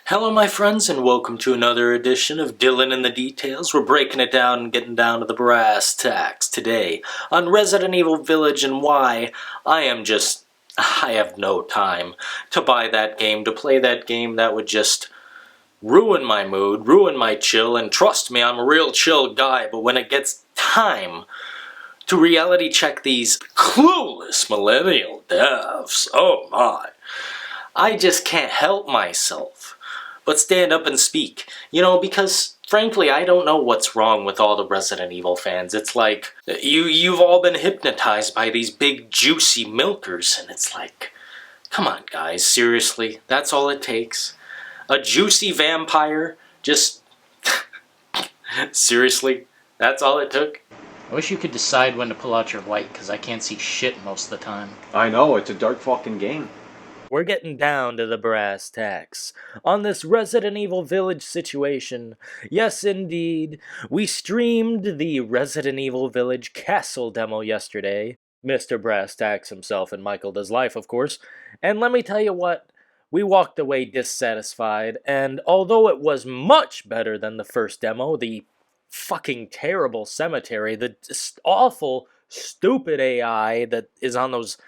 Hello my friends and welcome to another edition of Dylan in the Details. We're breaking it down and getting down to the brass tacks today on Resident Evil Village and why I have no time to buy that game, to play that game. That would just ruin my mood, ruin my chill, and trust me, I'm a real chill guy, but when it gets time to reality check these clueless millennial devs, oh my, I just can't help myself but stand up and speak. Because frankly, I don't know what's wrong with all the Resident Evil fans. It's like, you've all been hypnotized by these big juicy milkers, and it's like, come on guys, seriously, that's all it takes? A juicy vampire? Just, seriously, that's all it took? I wish you could decide when to pull out your light, because I can't see shit most of the time. I know, it's a dark fucking game. We're getting down to the brass tacks on this Resident Evil Village situation. Yes, indeed, we streamed the Resident Evil Village Castle demo yesterday. Mr. Brass Tacks himself and Michael Does Life, of course. And let me tell you what, we walked away dissatisfied, and although it was much better than the first demo, the fucking terrible cemetery, the awful, stupid AI that is on those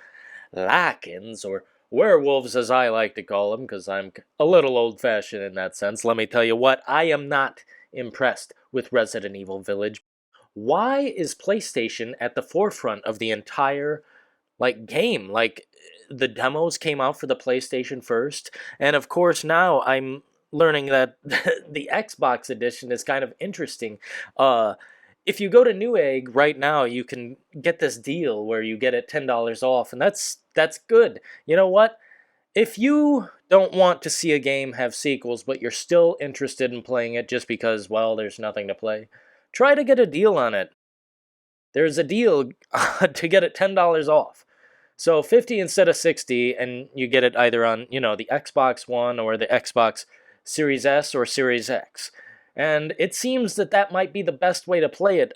Lycans, or werewolves as I like to call them, because I'm a little old-fashioned in that sense. Let me tell you what, I am not impressed with Resident Evil Village. Why is PlayStation at the forefront of the entire, game? The demos came out for the PlayStation first, and of course now I'm learning that the Xbox edition is kind of interesting. If you go to Newegg right now, you can get this deal where you get it $10 off, and that's good. You know what? If you don't want to see a game have sequels, but you're still interested in playing it just because, well, there's nothing to play, try to get a deal on it. There's a deal to get it $10 off. So 50 instead of 60, and you get it either on, the Xbox One or the Xbox Series S or Series X. And it seems that might be the best way to play it,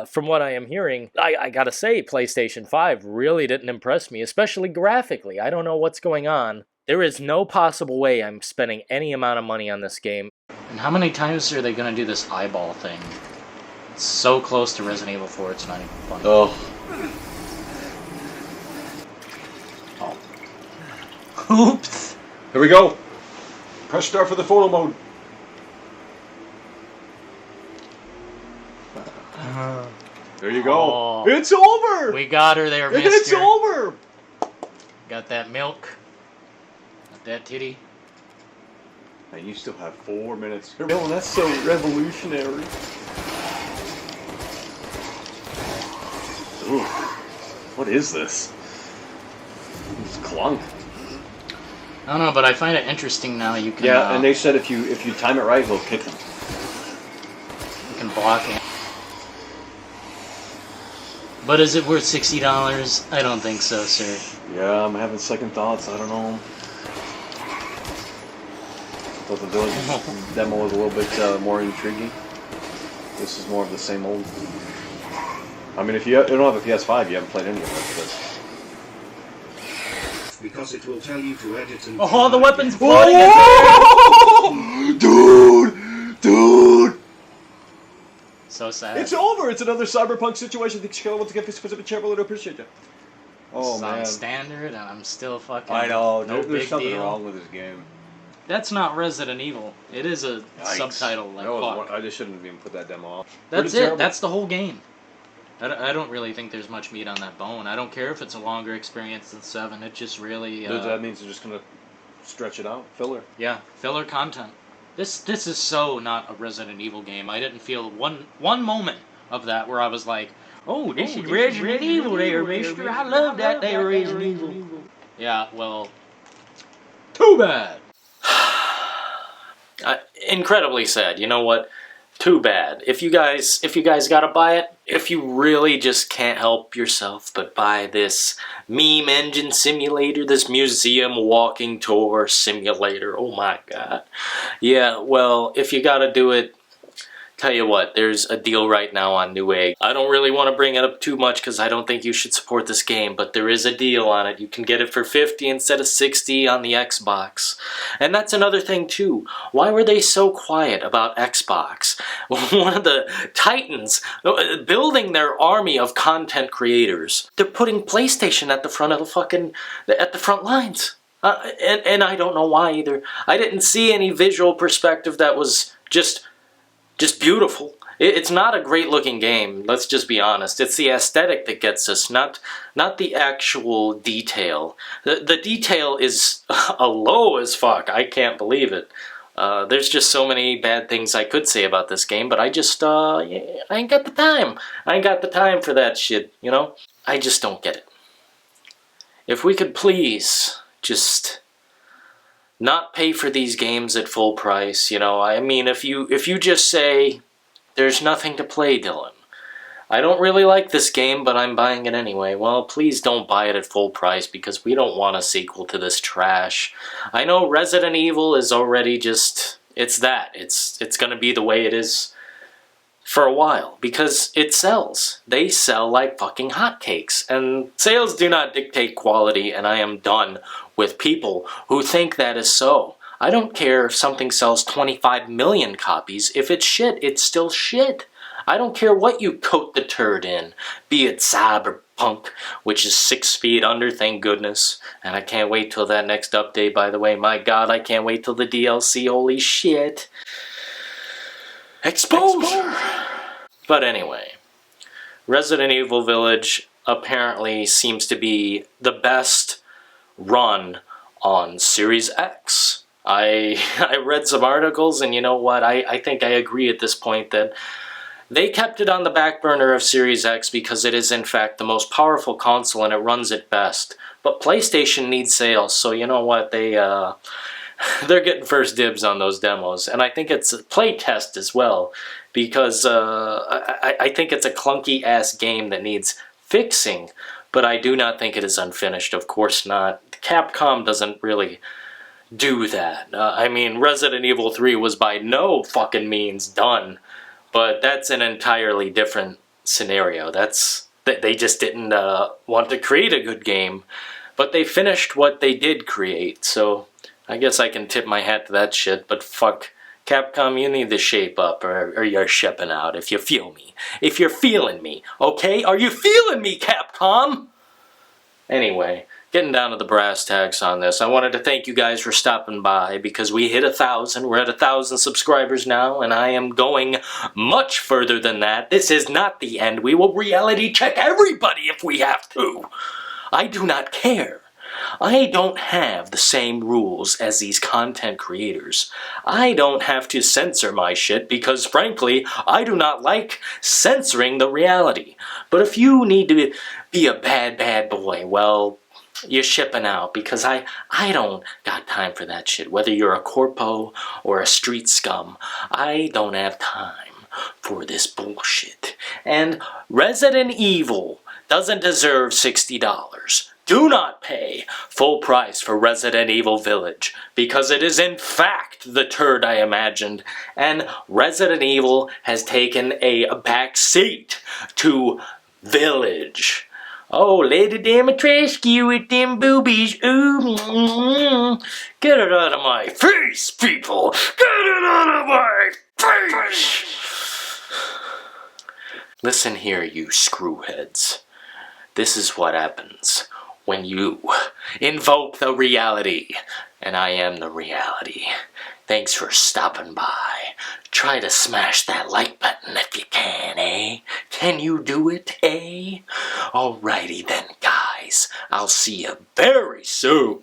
from what I am hearing. I gotta say, PlayStation 5 really didn't impress me, especially graphically. I don't know what's going on. There is no possible way I'm spending any amount of money on this game. And how many times are they going to do this eyeball thing? It's so close to Resident Evil 4, it's not even funny. Oh. Oops! Here we go. Press start for the photo mode. There you go. Oh. It's over! We got her there, mister. It's over! Got that milk. Got that titty. And you still have 4 minutes. Oh, that's so revolutionary. Ooh. What is this? It's clunk. I don't know, but I find it interesting now. You can and they said if you time it right, he'll kick them. You can block it. But is it worth $60? I don't think so, sir. Yeah, I'm having second thoughts. I don't know. Thought the Village demo was a little bit more intriguing. This is more of the same old. I mean, if you don't have a PS5, you haven't played any of it. Because it will tell you to edit and... Oh, the weapon's flooding it! Dude! So sad. It's over! It's another cyberpunk situation. The killer wants to get this specific chamber to appreciate you. Oh, it's man. on standard, and I'm still fucking... I know. No There's big something deal. wrong with this game. That's not Resident Evil. It is a subtitle. I just shouldn't have even put that demo off. That's it. That's the whole game. I don't really think there's much meat on that bone. I don't care if it's a longer experience than 7. It just really... that means they're just going to stretch it out? Filler? Yeah, filler content. This is so not a Resident Evil game. I didn't feel one moment of that where I was like, oh, this is Resident Evil there, mister. I love that there Resident Evil. Yeah, well, too bad. Incredibly sad. You know what? Too bad. If you guys gotta buy it, if you really just can't help yourself but buy this meme engine simulator, this museum walking tour simulator, oh my god. Yeah, well, if you gotta do it, Tell you what, there's a deal right now on Newegg. I don't really want to bring it up too much because I don't think you should support this game, but there is a deal on it. You can get it for $50 instead of $60 on the Xbox. And that's another thing too. Why were they so quiet about Xbox? One of the titans building their army of content creators. They're putting PlayStation at the front of at the front lines. And I don't know why either. I didn't see any visual perspective that was just beautiful. It's not a great looking game, let's just be honest. It's the aesthetic that gets us, not the actual detail. The detail is low as fuck, I can't believe it. There's just so many bad things I could say about this game, but I just, I ain't got the time. I ain't got the time for that shit, you know? I just don't get it. If we could please just not pay for these games at full price, you know. I mean, if you just say, there's nothing to play, Dylan. I don't really like this game, but I'm buying it anyway. Well, please don't buy it at full price because we don't want a sequel to this trash. I know Resident Evil is already just, it's that. It's gonna be the way it is for a while because it sells. They sell like fucking hotcakes, and sales do not dictate quality, and I am done with people who think that is so. I don't care if something sells 25 million copies. If it's shit, it's still shit. I don't care what you coat the turd in, be it Cyberpunk, which is 6 feet under, thank goodness. And I can't wait till that next update, by the way. My God, I can't wait till the DLC, holy shit. Exposure! But anyway, Resident Evil Village apparently seems to be the best run on Series X. I read some articles, and you know what, I think I agree at this point that they kept it on the back burner of Series X because it is in fact the most powerful console and it runs it best. But PlayStation needs sales, so you know what, they're getting first dibs on those demos. And I think it's a play test as well, because I think it's a clunky ass game that needs fixing, but I do not think it is unfinished, of course not. Capcom doesn't really do that. I mean, Resident Evil 3 was by no fucking means done, but that's an entirely different scenario. They just didn't want to create a good game, but they finished what they did create, so I guess I can tip my hat to that shit, but fuck, Capcom, you need to shape up, or you're shipping out, if you feel me. If you're feeling me, okay? Are you feeling me, Capcom? Anyway, getting down to the brass tacks on this, I wanted to thank you guys for stopping by, because we hit 1,000, we're at 1,000 subscribers now, and I am going much further than that. This is not the end. We will reality check everybody if we have to. I do not care. I don't have the same rules as these content creators. I don't have to censor my shit because, frankly, I do not like censoring the reality. But if you need to be a bad boy, well, you're shipping out, because I don't got time for that shit. Whether you're a corpo or a street scum, I don't have time for this bullshit. And Resident Evil doesn't deserve $60. Do not pay full price for Resident Evil Village, because it is in fact the turd I imagined, and Resident Evil has taken a back seat to Village. Oh, Lady Dimitrescu with them boobies, ooh, get it out of my face, people! Get it out of my face! Listen here, you screwheads. This is what happens when you invoke the reality, and I am the reality. Thanks for stopping by. Try to smash that like button if you can, eh? Can you do it, eh? Alrighty then, guys. I'll see you very soon.